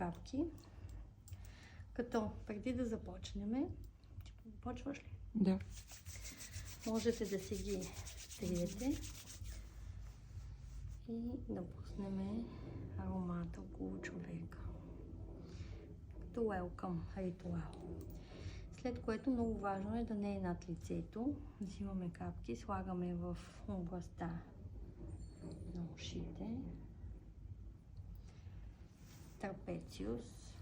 капки. Като преди да започнем, почваш ли? Да. Можете да си ги триете и да пуснем аромата около човека. Като welcome ритуал. След което много важно е да не е над лицето. Взимаме капки, слагаме в областта на ушите, трапециус,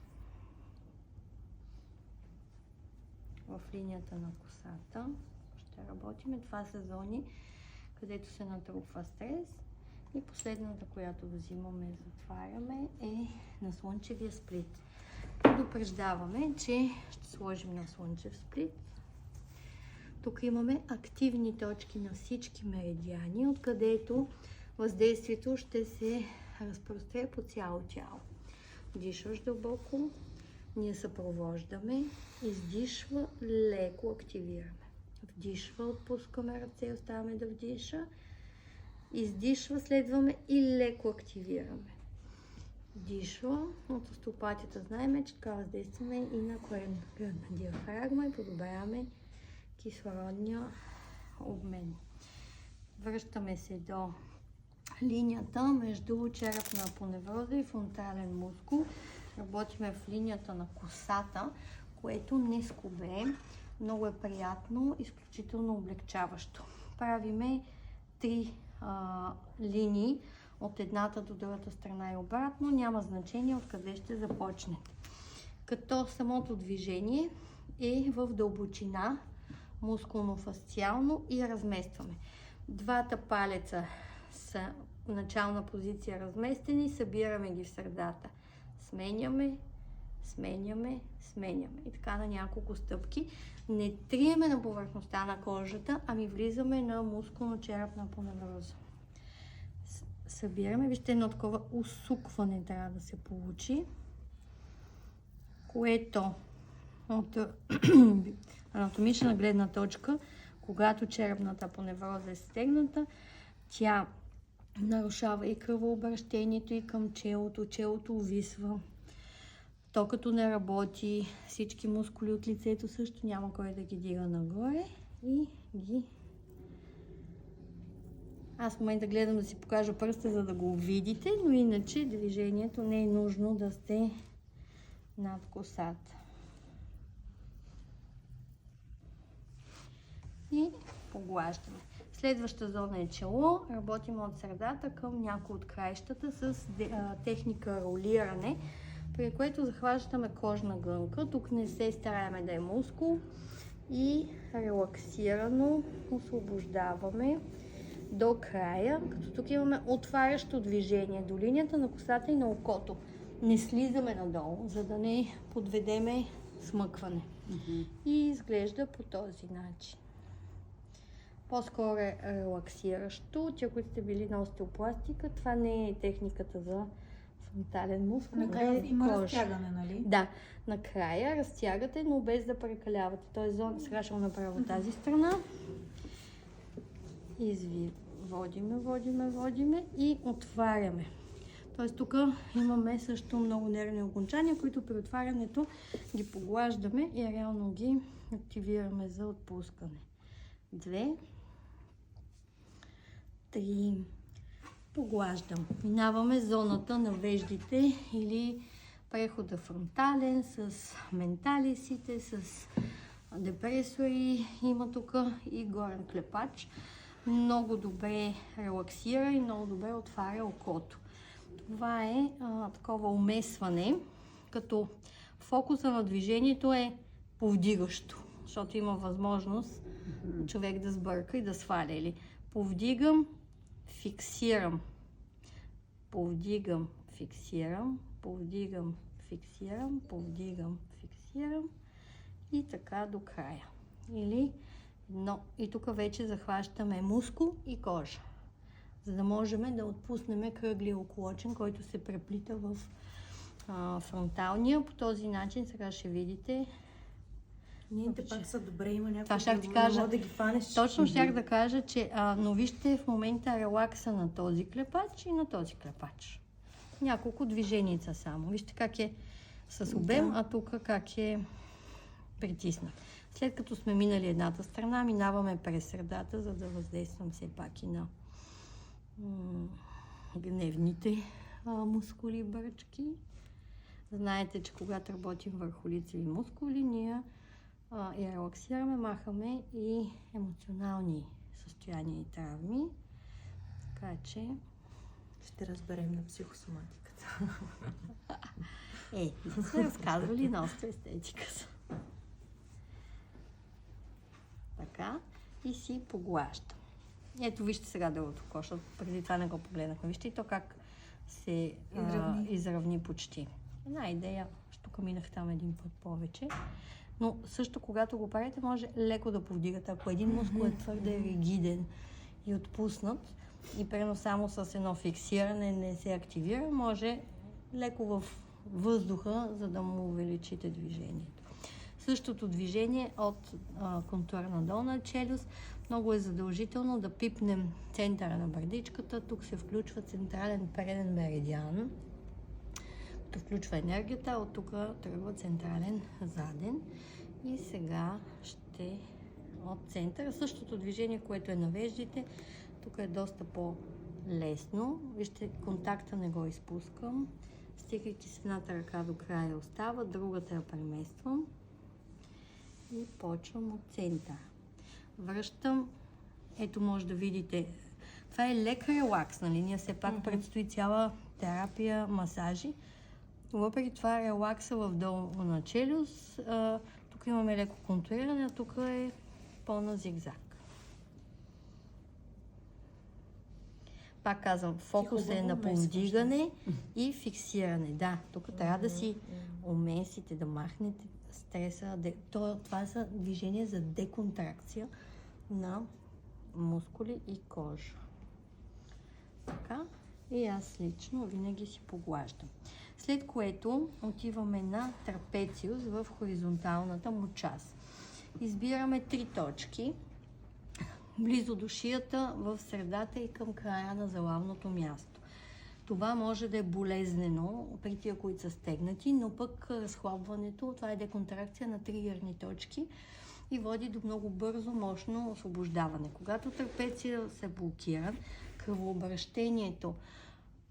в линията на косата. Ще работим. Това са зони, където се натрупва стрес. И последната, която взимаме и затваряме, е на слънчевия сплит. Предупреждаваме, че ще сложим на слънчев сплит. Тук имаме активни точки на всички меридиани, откъдето въздействието ще се разпростре по цяло тяло. Дишваш дълбоко, ние съпровождаме, издишва, леко активираме. Вдишва, отпускаме ръце, оставаме да вдиша. Издишва, следваме и леко активираме. Вдишва, от остеопатията знаем, че така въздействаме и на кръвна диафрагма и подобряваме кислородния обмен. Връщаме се до линията между черепна апоневроза и фронтален мускул. Работиме в линията на косата, което не скубе. Много е приятно, изключително облегчаващо. Правиме 3 линии от едната до другата страна и обратно. Няма значение откъде ще започнете. Като самото движение е в дълбочина, мускулно-фасциално и разместваме. Двата палеца са в начална позиция разместени, събираме ги в средата. Сменяме, сменяме, сменяме. И така на няколко стъпки. Не триеме на повърхността на кожата, ами влизаме на мускулно-черепна апоневроза. Събираме. Вижте, едно такова усукване трябва да се получи, което от анатомична гледна точка, когато черепната апоневроза е стегната, тя нарушава и кръвообращението и към челото. Челото увисва. То като не работи, всички мускули от лицето също няма кой да ги дига нагоре и ги... Аз в момента гледам да си покажа пръста, за да го видите, но иначе движението не е нужно да сте над косата. И поглаждаме. Следваща зона е чело. Работим от средата към някои от краищата с техника ролиране, при което захващаме кожна гънка. Тук не се стараеме да е мускул и релаксирано освобождаваме до края, като тук имаме отварящо движение до линията на косата и на окото. Не слизаме надолу, за да не подведеме смъкване. И изглежда по този начин. По-скоро е релаксиращо. Те, които сте били на остеопластика, това не е техниката за фронтален мускул. Накрая има разтягане, нали? Да, накрая разтягате, но без да прекалявате. Тоест, сега ще го направя от тази страна. Водиме и отваряме. Тоест тук имаме също много нервни окончания, които при отварянето ги поглаждаме и реално ги активираме за отпускане. 2, 3, поглаждам. Минаваме зоната на веждите или прехода фронтален с менталисите, с депресори. Има тук и горен клепач. Много добре релаксира и много добре отваря окото. Това е такова умесване, като фокуса на движението е повдигащо, защото има възможност човек да сбърка и да сваля. Или повдигам, фиксирам, повдигам, фиксирам, повдигам, фиксирам, повдигам, фиксирам и така до края. Или и тук вече захващаме мускул и кожа, за да можем да отпуснем кръглия околочен, който се преплита в фронталния. По този начин сега ще видите. Нините пак са добре, има някакво. Това ще ти кажа. Да ги фанеш. Точно щях да кажа, че но вижте в момента релакса на този клепач и на този клепач. няколко движеница само. Вижте как е с обем, а тук как е притиснат. След като сме минали едната страна, минаваме през средата, за да въздействам все пак и на гневните мускули и бръчки. Знаете, че когато работим върху лицеви мускули, ние я релаксираме, махаме и емоционални състояния и травми. Така че ще разберем на психосоматиката. сме разказвали на естетика. Така, и си поглаждам. Ето, вижте сега долното кош, защото преди това не го погледнахме. Вижте и то как се изравни почти. Една идея, тук минах там един път повече. Но също, когато го правите, може леко да повдигате. Ако един мускул е твърде ригиден и отпуснат, и прено само с едно фиксиране не се активира, може леко в въздуха, за да му увеличите движението. Същото движение от контура на долна челюст. Много е задължително да пипнем центъра на брадичката. Тук се включва централен преден меридиан, като включва енергията, от тук тръгва централен заден. И сега ще от центъра. Същото движение, което е на веждите, тук е доста по-лесно. Вижте, контакта не го изпускам. Стигайки с едната ръка до края остава, другата я премествам и почвам от центъра. Връщам. Ето може да видите. Това е лек релакс, нали? Ние все пак предстои цяла терапия, масажи. Въпреки това релакса в долна челюст. Тук имаме леко контуриране, а тук е пълна зигзаг. Пак казвам, фокус е на повдигане и фиксиране. Да, тук трябва да си умесите, да махнете стреса. Това са движения за деконтракция на мускули и кожа. Така. И аз лично винаги си поглаждам. След което отиваме на трапециус в хоризонталната му част. Избираме 3 точки. Близо до шията, в средата и към края на залавното място. Това може да е болезнено при тия, които са стегнати, но пък разхлабването, това е деконтракция на тригърни точки и води до много бързо, мощно освобождаване. Когато трапеция се блокира, кръвообращението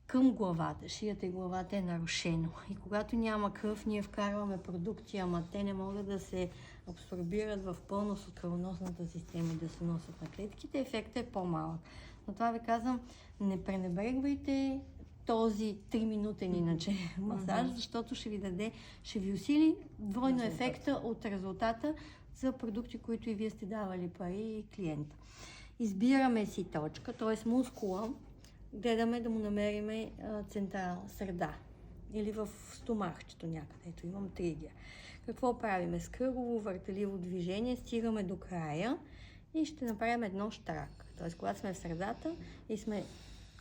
към главата, шията и главата е нарушено. И когато няма кръв, ние вкарваме продукти, ама те не могат да се абсорбират в пълност от кръвоносната система и да се носят на клетките, ефектът е по-малък. Но това ви казвам, не пренебрегвайте този 3-минутен иначе масаж, защото ще ви усили двойно ефекта от резултата за продукти, които и вие сте давали пари и клиента. Избираме си точка, т.е. мускула, гледаме да му намериме централна среда или в стомахчето някъде. Ето имам тригер. Какво правиме? С кръгово въртеливо движение стигаме до края и ще направим едно штрак. Т.е. когато сме в средата и сме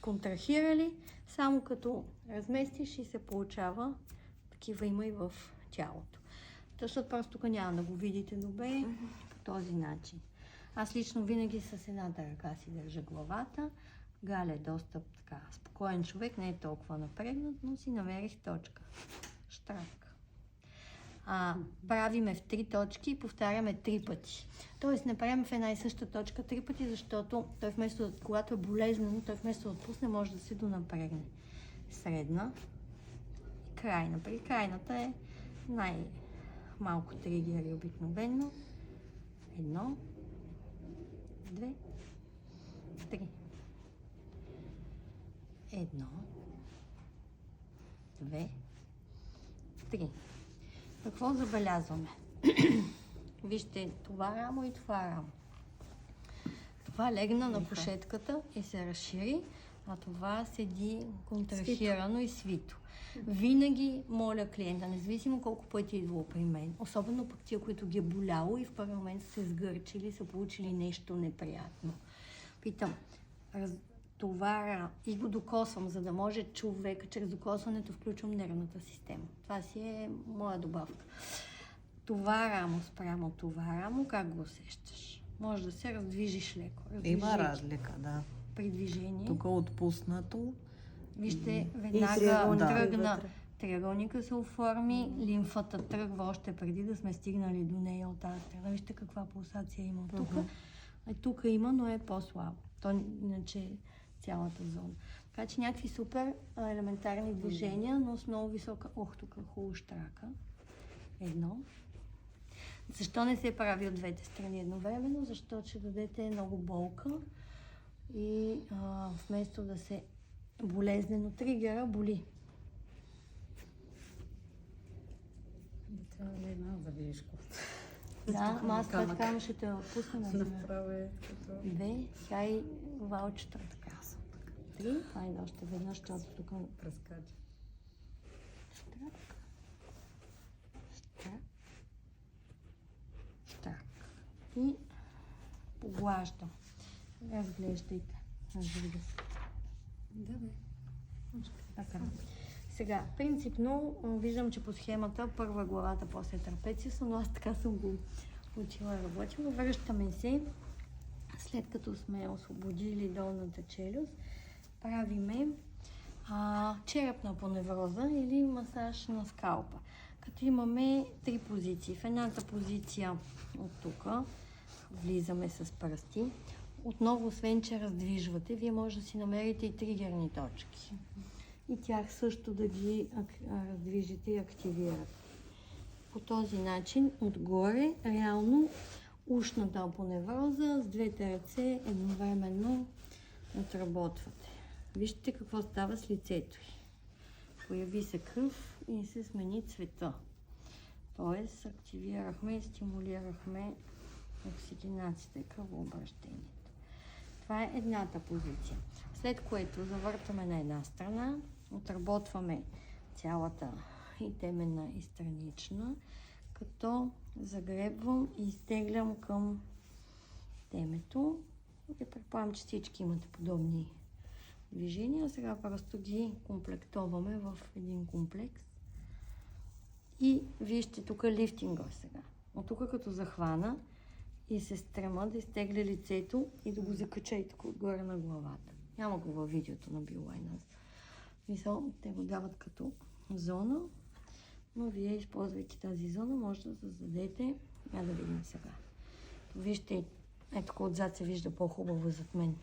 контрахирали, само като разместиш и се получава, такива има и в тялото. Защото просто тук няма да го видите добре по този начин. Аз лично винаги с едната ръка си държа главата. Галя е доста така спокоен човек, не е толкова напрегнат, но си намерих точка. Штрак. Правиме в 3 точки и повтаряме 3 пъти. Тоест не правим в една и съща точка 3 пъти, защото той вместо, когато е болезнено, той вместо да отпусне, може да се донапрегне. Средна и крайна. При крайната е най-малко тригери обикновено. 1, 2, 3. 1, 2, 3. Какво забелязваме? Вижте, това рамо и това рамо. Това легна на кушетката и се разшири, а това седи контрахирано и свито. Винаги моля клиента, независимо колко пъти е идвало при мен, особено пък тия, които ги е боляло и в първи момент са се сгърчили, са получили нещо неприятно. Питам, товара и го докосвам, за да може човека, чрез докосването включвам нервната система. Това си е моя добавка. Това рамо спрямо това рамо, как го усещаш? Може да се раздвижиш леко. Има разлика, да. При движение. Тук отпуснато, Вижте, И веднага триъгълника тръгна. вътре. Триъгълника се оформи, лимфата тръгва още преди да сме стигнали до нея от тази страна. Вижте каква пулсация има тук. Тук има, но е по-слабо. То иначе цялата зона. Така че някакви супер елементарни движения, но с много висока... тук е хубаво щрака. Едно. Защо не се прави от двете страни едновременно? Защото ще дадете много болка и вместо да се болезнено тригера, боли. Трябва ли една да видиш колко? Да, аз така ще те пусна на земя. Направо е като... Две, сега и валчета така. Три, айде още веднъж, защото тук Прескача. штрак, штрак, штрак. И поглаждам. Разглеждайте. Разбира се. Да, бе. Така. Сега, принципно, виждам, че по схемата първа главата, после трапециуса, но аз така съм го учила и работила. Връщаме се, след като сме освободили долната челюст, правиме черепна апоневроза или масаж на скалпа. Като имаме три позиции. В едната позиция от тук влизаме с пръсти. Отново, освен че раздвижвате, вие може да си намерите и тригерни точки. И тях също да ги раздвижите и активирате. По този начин, отгоре, реално ушната апоневроза с двете ръце едновременно отработвате. Вижте какво става с лицето й. Появи се кръв и се смени цвета. Тоест, активирахме и стимулирахме оксигенацията и кръвообращението. Това е едната позиция. След което завъртаме на една страна, отработваме цялата и теменна и странична, като загребвам и изтеглям към темето. И предполагам, че всички имате подобни движения. Сега просто ги комплектоваме в един комплекс. И вижте тук лифтинга сега. От тук като захвана и се стрема да изтегля лицето и да го закача и тук отгоре на главата. Няма го във видеото на Биолайнърс. Мисъл, те го дават като зона, но вие, използвайки тази зона, може да създадете. Я да видим сега. Вижте, ето отзад се вижда по-хубаво зад мен.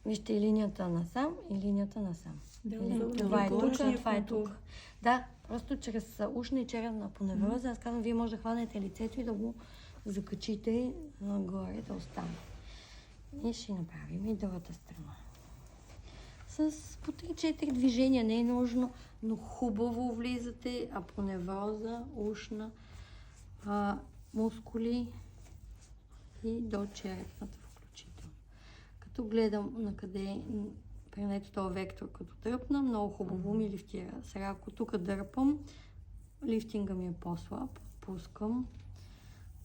Вижте и линията насам, и линията насам. Това е тук, това е тук. Да, просто чрез ушна и черепна апоневроза, аз казвам, вие може да хванете лицето и да го закачите нагоре, да остане. И ще направим и другата страна. С по 3-4 движения не е нужно, но хубаво влизате, апоневроза, ушна, мускули и до черепната включително. Като гледам на къде пренето този вектор, като тръпна, много хубаво ми лифтира. Сега ако тук дърпам, лифтинга ми е по-слаб, пускам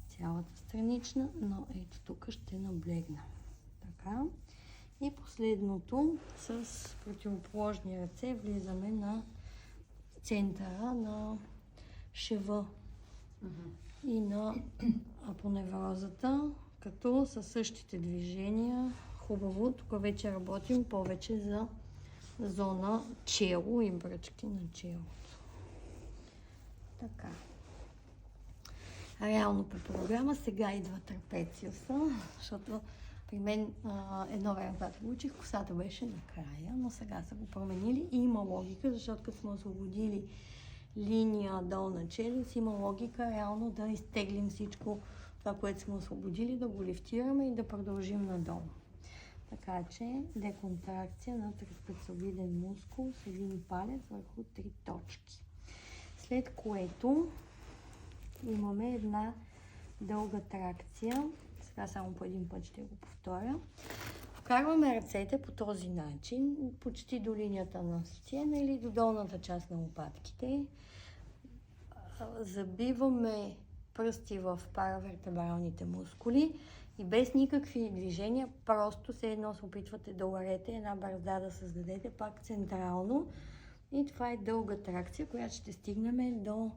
цялата странична, но ето тук ще наблегна. Така. И последното, с противоположни ръце влизаме на центъра на шева и на апоневрозата, като със същите движения. Хубаво, тук вече работим повече за зона чело и бръчки на челото. Така. Реално по програма сега идва трапециуса, защото при мен едно време, когато го учих, косата беше накрая, но сега са го променили и има логика, защото като сме освободили линия долна челюст, има логика реално да изтеглим всичко това, което сме освободили, да го лифтираме и да продължим надолу. Така че деконтракция на трапециовиден мускул с един палец върху 3 точки. След което имаме една дълга тракция. Сега само по един път ще го повторя. Вкарваме ръцете по този начин, почти до линията на стена или до долната част на лопатките. Забиваме пръсти в паравертебралните мускули и без никакви движения, просто се едно се опитвате да ударете една бърза да създадете пак централно. И това е дълга тракция, която ще стигнем до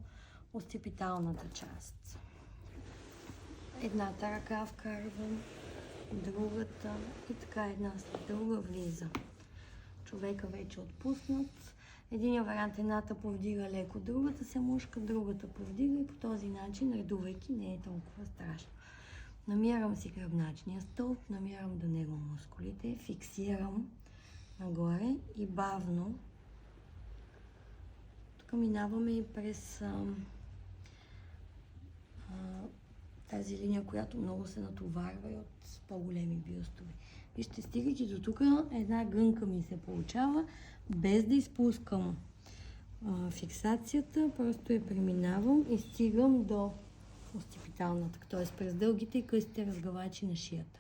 осципиталната част. Едната ръка вкарвам, другата и така една след друга влиза. човека вече отпуснат. Единият вариант, едната повдига леко другата се мушка, другата повдига и по този начин, редувайки, не е толкова страшно. Намирам си гръбначния стълб, намирам до него мускулите, фиксирам нагоре и бавно. Тук минаваме и през тази линия, която много се натоварва и от по-големи бюстове. Вижте, стигайки до тук, една гънка ми се получава, без да изпускам фиксацията, просто я преминавам и стигам до остипиталната, т.е. през дългите и късите разгавачи на шията.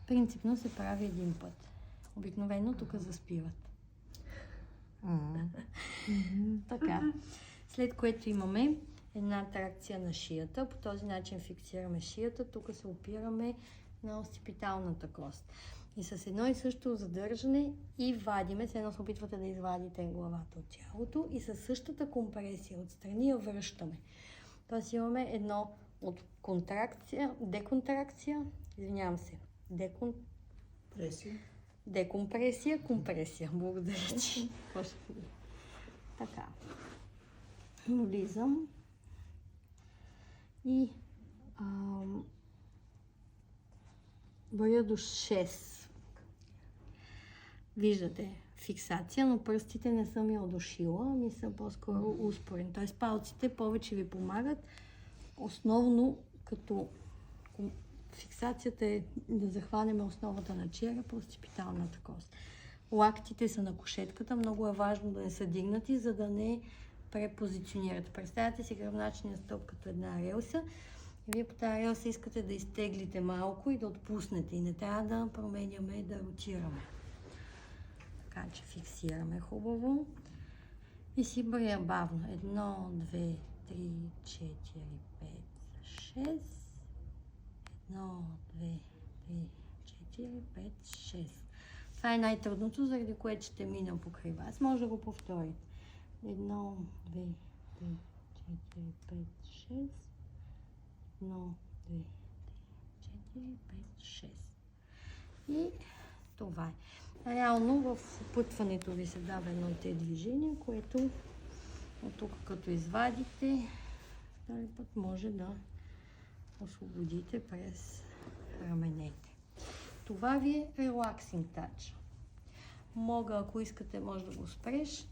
Принципно се прави един път. Обикновено тук заспиват. Така. След което имаме една тракция на шията. По този начин фиксираме шията. Тук се опираме на остипиталната кост. И с едно и също задържане и вадиме, се едно се опитвате да извадите главата от тялото и със същата компресия отстрани я връщаме. Тоест имаме едно от контракция, деконтракция, извинявам се, декомпресия, компресия. Благодаря ти. Така. Влизам и броя до 6. Виждате фиксация, но пръстите не съм я удушила, ами са по-скоро успорени. Т.е. палците повече ви помагат. Основно като фиксацията е да захванем основата на черепа, остипиталната кост. Лактите са на кушетката, много е важно да не са дигнати, за да не препозиционират. Представете си гръбначния стълб като една релса. Вие по тази релса искате да изтеглите малко и да отпуснете. И не трябва да променяме, да ротираме. Така че фиксираме хубаво. И си броя бавно. 1, 2, 3, 4, 5, 6. 1, 2, 3, 4, 5, 6. Това е най-трудното, заради което ще мина покрай вас. Може да го повторите. 1, 2, 3, 4, 5, 6. 1, 2, 3, 4, 5, 6. И това е. Реално в опътването ви се дава едно от тези движения, което от тук като извадите, втори път може да освободите през раменете. Това ви е релаксинг тач. Мога, ако искате, може да го спреш